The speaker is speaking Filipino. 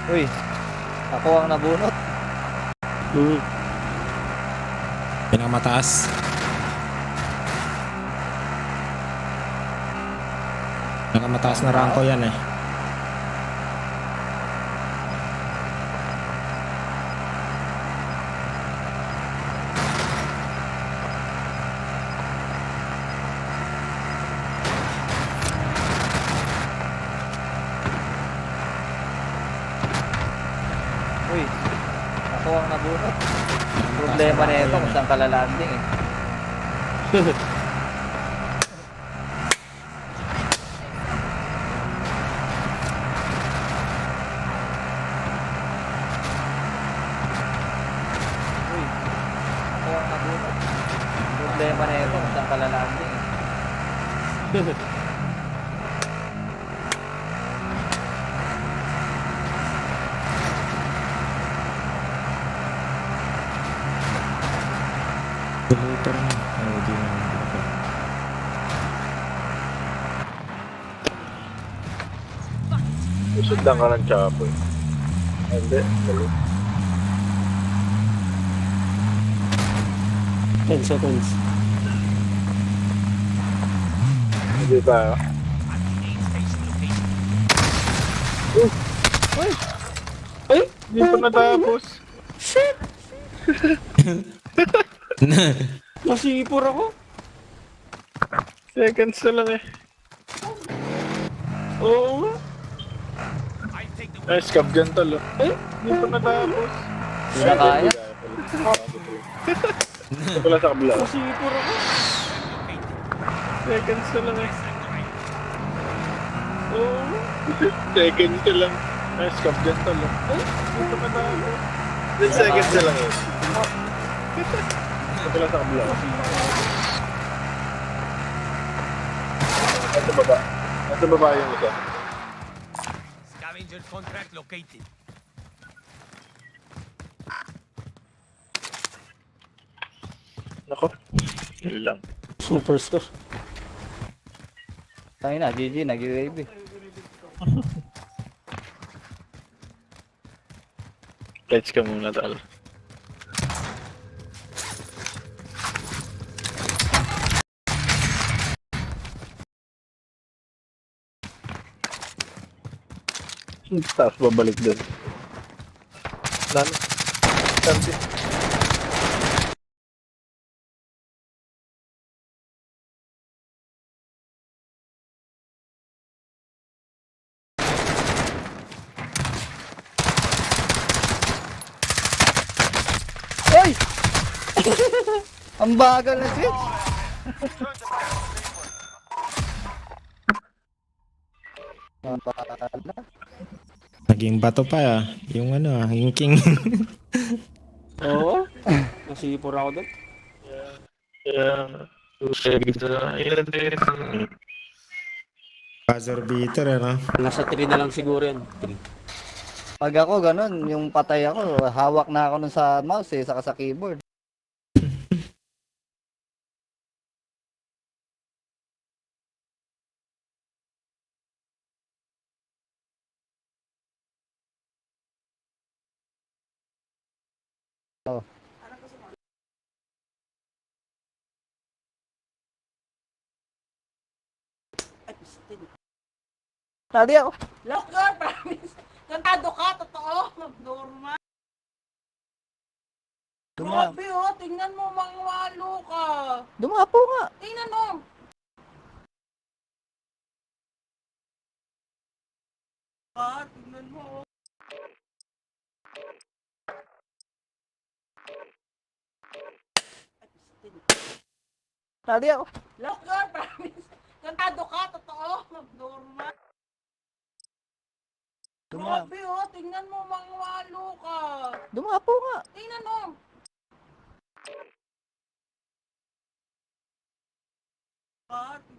Uy, ako ang nabunot. Pinakamataas. Pinakamataas na ranko yan eh. Uy, ako ang nabunot. Problema na ito kung saan ka lalanding eh. Uy, ako ang nabunot. Problema na ito kung saan ka lalanding eh. Deleter na. Oh, di na. Sundan ka ng chapo eh. Hindi, mali. 10 seconds. Hindi tayo. Ay! Hindi pa natapos. Shit! Nasipor ako. Seconds na lang eh. Oo nga. Ay, scab dyan tol. Ay! Hindi pa natapos. Hindi na kaya. Ito pala sa kabila. Nasipor ako. Seconds na lang eh. Oo nga. Seconds na lang. Ay, scab dyan tol. Ay! Hindi pa natapos. 10 seconds na lang eh. Ito pala sa kabila. Nasa baba. Nasa baba yung isa. Scavenger contract located. Nako. Yun lang. Superstar. Tayo na, GG, nag-UAV. Catch ka muna tal. Tapos babalik doon. Dami. Dami. Uy! Ang bagal na switch. Ang bagal na. Naging bato pa ah. Yung ano ah, yung king. Oo. Nasipor ako doon. Kaya, 2 seconds na lang. Ilan din. Buzzer beater ano. Nasa 3 na lang siguro yan. 3. Pag ako ganun, yung patay ako, hawak na ako nun sa mouse eh, saka sa keyboard. Oh. Tadi ako. Look, girl, promise. Kantado ka, totoo. Normal. Grabe, oh. Tingnan mo, mangwalo ka. Dumapo nga. Tingnan mo. Tingnan mo, oh. Tadi ako. Look, girl, promise. Kantado ka, totoo. Normal. Grabe, oh. Tingnan mo, mangwalo ka. Dumapo nga. Tingnan mo. Tingnan